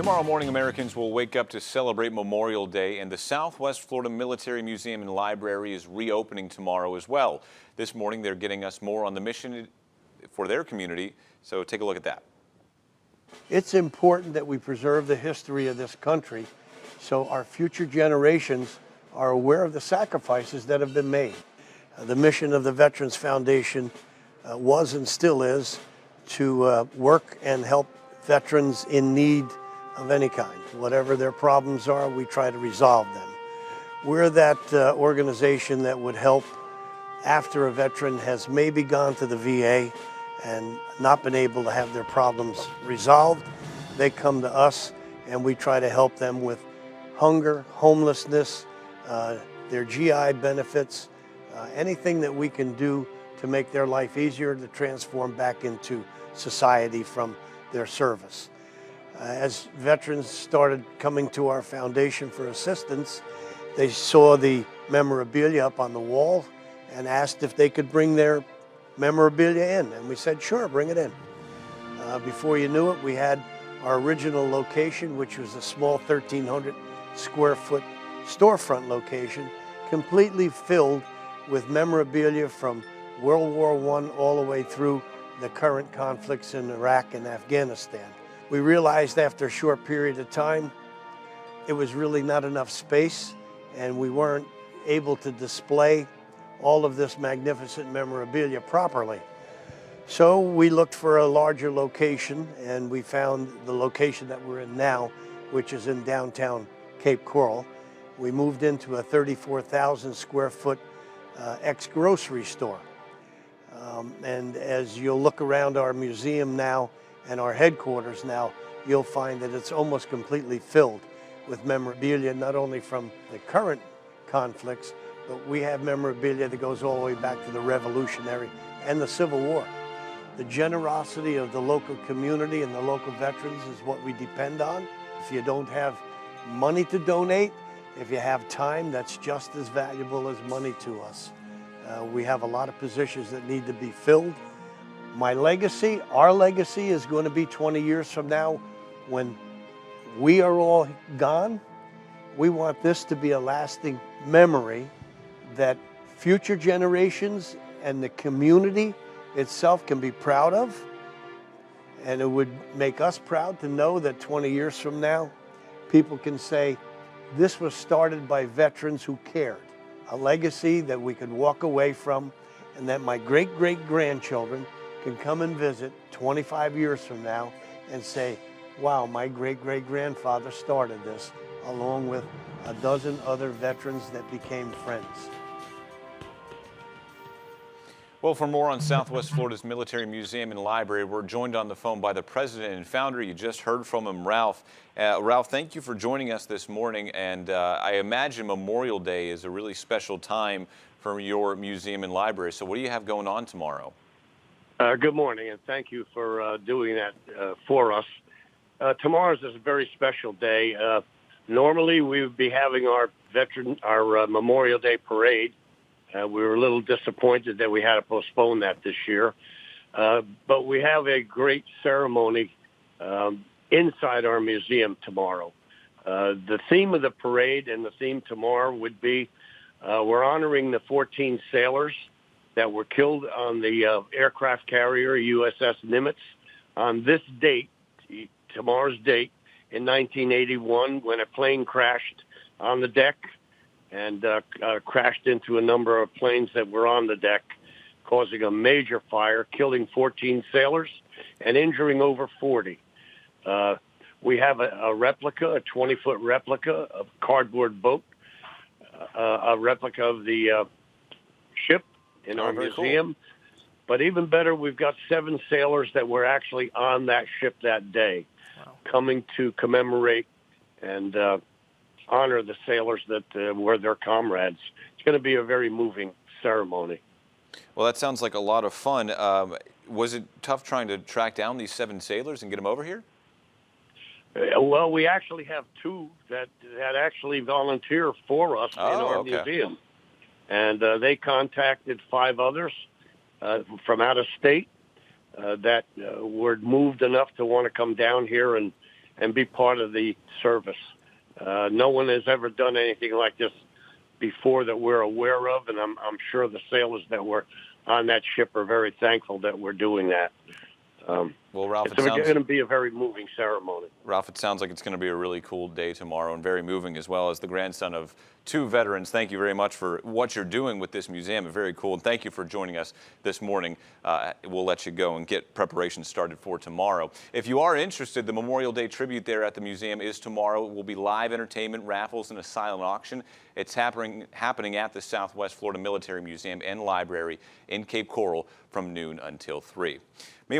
Tomorrow morning, Americans will wake up to celebrate Memorial Day, and the Southwest Florida Military Museum and Library is reopening tomorrow as well. This morning, they're getting us more on the mission for their community, so take a look at that. It's important that we preserve the history of this country so our future generations are aware of the sacrifices that have been made. The mission of the Veterans Foundation was and still is to work and help veterans in need of any kind. Whatever their problems are, we try to resolve them. We're that organization that would help after a veteran has maybe gone to the VA and not been able to have their problems resolved. They come to us and we try to help them with hunger, homelessness, their GI benefits, anything that we can do to make their life easier to transform back into society from their service. As veterans started coming to our foundation for assistance, they saw the memorabilia up on the wall and asked if they could bring their memorabilia in. And we said, sure, bring it in. Before you knew it, we had our original location, which was a small 1,300 square foot storefront location, completely filled with memorabilia from World War I all the way through the current conflicts in Iraq and Afghanistan. We realized after a short period of time, it was really not enough space, and we weren't able to display all of this magnificent memorabilia properly. So we looked for a larger location, and we found the location that we're in now, which is in downtown Cape Coral. We moved into a 34,000 square foot ex-grocery store. And as you'll look around our museum now and our headquarters now, you'll find that it's almost completely filled with memorabilia, not only from the current conflicts, but we have memorabilia that goes all the way back to the Revolutionary and the Civil War. The generosity of the local community and the local veterans is what we depend on. If you don't have money to donate, if you have time, that's just as valuable as money to us. We have a lot of positions that need to be filled. My legacy, our legacy, is going to be 20 years from now when we are all gone. We want this to be a lasting memory that future generations and the community itself can be proud of. And it would make us proud to know that 20 years from now, people can say, this was started by veterans who cared. A legacy that we could walk away from, and that my great-great-grandchildren can come and visit 25 years from now and say, wow, my great-great-grandfather started this, along with a dozen other veterans that became friends. Well, for more on Southwest Florida's Military Museum and Library, we're joined on the phone by the president and founder. You just heard from him, Ralph. Ralph, thank you for joining us this morning. And I imagine Memorial Day is a really special time for your museum and library. So what do you have going on tomorrow? Good morning, and thank you for doing that for us. Tomorrow is a very special day. Normally, we would be having our Memorial Day parade. We were a little disappointed that we had to postpone that this year. But we have a great ceremony inside our museum tomorrow. The theme of the parade and the theme tomorrow would be we're honoring the 14 sailors that were killed on the aircraft carrier USS Nimitz on this date, tomorrow's date, in 1981, when a plane crashed on the deck and crashed into a number of planes that were on the deck, causing a major fire, killing 14 sailors and injuring over 40. We have a replica, a 20-foot replica of a cardboard boat, a replica of the ship in our museum. Cool. But even better, we've got 7 sailors that were actually on that ship that day, coming to commemorate and honor the sailors that were their comrades. It's going to be a very moving ceremony. Well, that sounds like a lot of fun. Was it tough trying to track down these 7 sailors and get them over here? Well, we actually have 2 that actually volunteer for us in our museum. And they contacted 5 others from out of state that were moved enough to want to come down here and and be part of the service. No one has ever done anything like this before that we're aware of, and I'm sure the sailors that were on that ship are very thankful that we're doing that. Well, Ralph, It's going to be a very moving ceremony. Ralph, it sounds like it's going to be a really cool day tomorrow and very moving as well. As the grandson of 2 veterans, thank you very much for what you're doing with this museum. Very cool. And thank you for joining us this morning. We'll let you go and get preparations started for tomorrow. If you are interested, the Memorial Day tribute there at the museum is tomorrow. It will be live entertainment, raffles, and a silent auction. It's happening at the Southwest Florida Military Museum and Library in Cape Coral from noon until 3. Meanwhile,